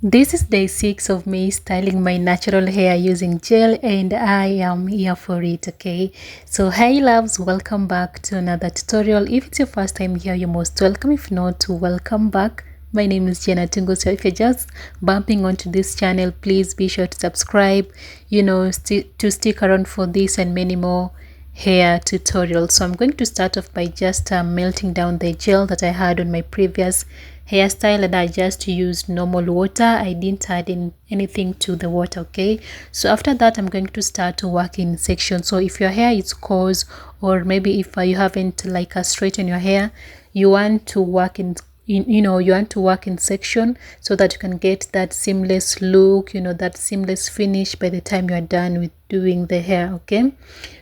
This is day 6 of me styling my natural hair using gel, and I am here for it. Okay, so hey loves, welcome back to another tutorial. If it's your first time here, you're most welcome. If not, welcome back. My name is Jenna Tungo. So if you're just bumping onto this channel, please be sure to subscribe, to stick around for this and many more hair tutorials. So I'm going to start off by just melting down the gel that I had on my previous hairstyle, and I just used normal water. I didn't add in anything to the water. Okay, so after that I'm going to start to work in sections. So if your hair is coarse, or maybe if you haven't straighten your hair, you want to work you want to work in section so that you can get that seamless look, that seamless finish by the time you are done with doing the hair. Okay,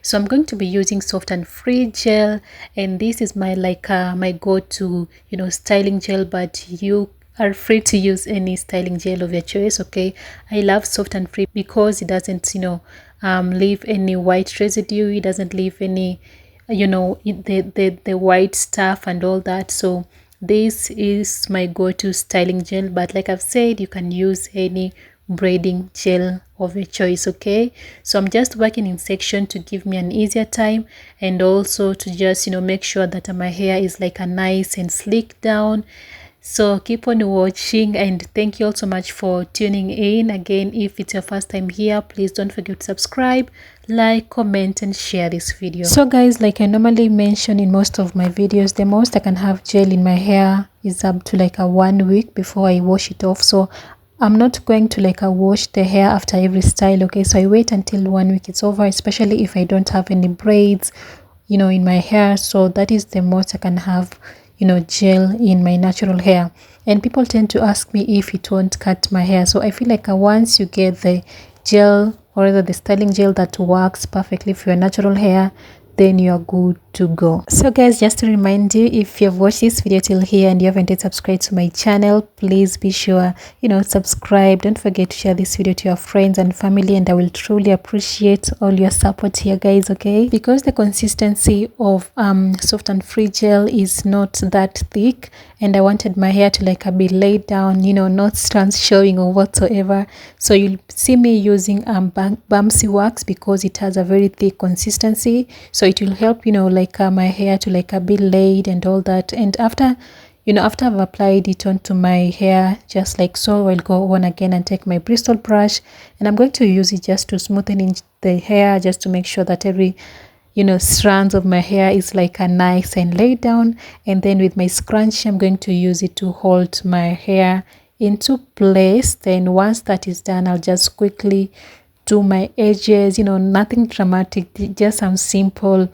so I'm going to be using Sofnfree Gel, and this is my my go-to styling gel, but you are free to use any styling gel of your choice. Okay, I love Sofnfree because it doesn't leave any white residue. It doesn't leave any the white stuff and all that. So this is my go-to styling gel, but like I've said, you can use any braiding gel of your choice. Okay, so I'm just working in section to give me an easier time, and also to just make sure that my hair is like a nice and sleek down. So keep on watching, and thank you all so much for tuning in. Again, if it's your first time here, please don't forget to subscribe, like, comment and share this video. So guys, like I normally mention in most of my videos, the most I can have gel in my hair is up to like a 1 week before I wash it off. So I'm not going to wash the hair after every style. Okay, so I wait until 1 week is over, especially if I don't have any braids in my hair. So that is the most I can have gel in my natural hair. And people tend to ask me if it won't cut my hair. So I feel like once you get the gel, or rather the styling gel that works perfectly for your natural hair, then you're good to go. So guys, just to remind you, if you've watched this video till here and you haven't yet subscribed to my channel, please be sure subscribe. Don't forget to share this video to your friends and family, and I will truly appreciate all your support here guys. Okay, because the consistency of Sofnfree Gel is not that thick, and I wanted my hair to be laid down, not strands showing or whatsoever. So you'll see me using Bamsi Wax because it has a very thick consistency, so it will help my hair to be laid and all that. And after I've applied it onto my hair just like so, I'll go on again and take my Bristle brush, and I'm going to use it just to smoothen in the hair, just to make sure that every strands of my hair is a nice and laid down. And then with my scrunchie, I'm going to use it to hold my hair into place. Then once that is done, I'll just quickly do my edges, nothing dramatic, just some simple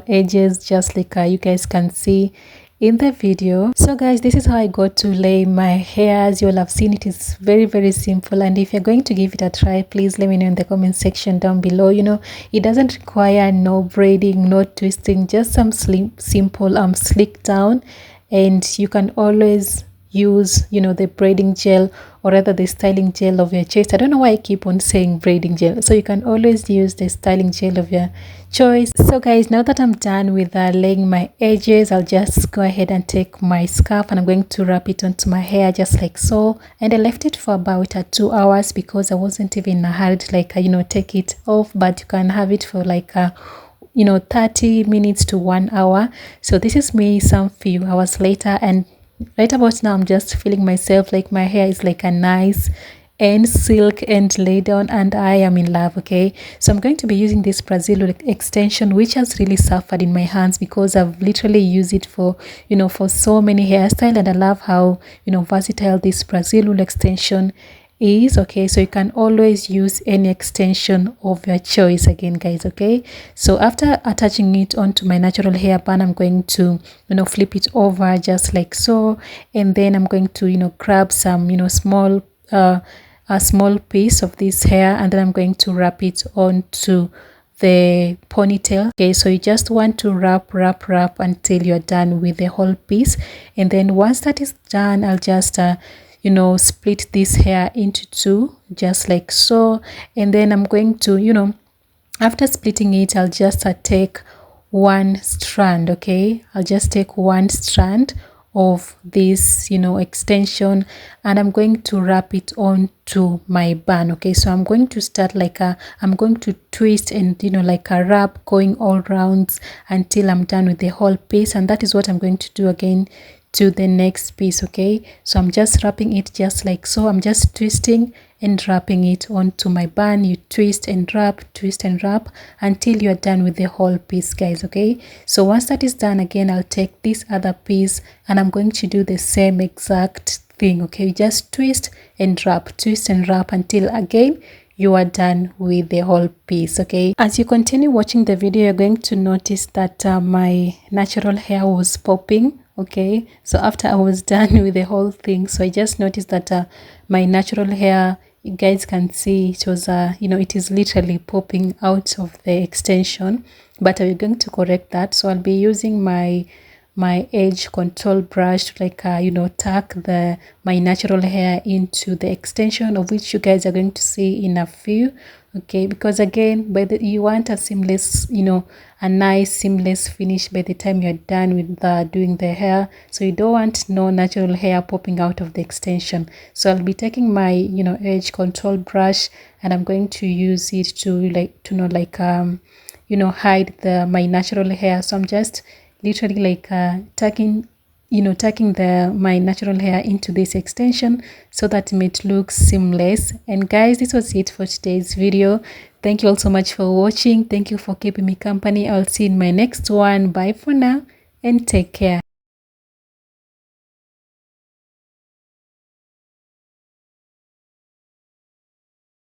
edges, just like you guys can see in the video. So guys, this is how I got to lay my hair. As you all have seen, it is very simple, and if you're going to give it a try, please let me know in the comment section down below. It doesn't require no braiding, no twisting, just some simple slick down. And you can always use the braiding gel, or rather the styling gel of your choice. I don't know why I keep on saying braiding gel. So you can always use the styling gel of your choice. So guys, now that I'm done with laying my edges, I'll just go ahead and take my scarf, and I'm going to wrap it onto my hair just like so. And I left it for about 2 hours because I wasn't even in a hurry to take it off, but you can have it for 30 minutes to 1 hour. So this is me some few hours later, and right about now I'm just feeling myself my hair is a nice and silk and laid down, and I am in love. Okay, so I'm going to be using this Bristle extension, which has really suffered in my hands because I've literally used it for for so many hairstyles, and I love how versatile this Bristle extension is. Okay, so you can always use any extension of your choice again guys. Okay, so after attaching it onto my natural hair band, I'm going to flip it over just like so, and then I'm going to grab some small a small piece of this hair, and then I'm going to wrap it onto the ponytail. Okay, so you just want to wrap until you're done with the whole piece, and then once that is done, I'll just split this hair into two just like so. And then I'm going to after splitting it, I'll just take one strand. Okay, I'll just take one strand of this, you know, extension, and I'm going to wrap it on to my bun. Okay, so I'm going to start like I'm going to twist and, you know, like a wrap going all rounds until I'm done with the whole piece, and that is what I'm going to do again to the next piece. Okay, so I'm just wrapping it just like so. I'm just twisting and wrapping it onto my bun. You twist and wrap until you're done with the whole piece, guys. Okay, so once that is done, again I'll take this other piece and I'm going to do the same exact thing. Okay, just twist and wrap until again you are done with the whole piece. Okay, as you continue watching the video, you're going to notice that my natural hair was popping. Okay, so after I was done with the whole thing, so I just noticed that my natural hair, you guys can see it was you know, it is literally popping out of the extension, but I'm going to correct that. So I'll be using my edge control brush to like you know, tuck my natural hair into the extension, of which you guys are going to see in a few. Okay, because again, you want a seamless, you know, a nice seamless finish by the time you're done with doing the hair, so you don't want no natural hair popping out of the extension. So I'll be taking my, you know, edge control brush and I'm going to use it to like, to know, like you know, hide my natural hair. So I'm just literally like tucking, you know, tucking my natural hair into this extension so that it looks seamless. And guys, this was it for today's video. Thank you all so much for watching. Thank you for keeping me company. I'll see you in my next one. Bye for now and take care.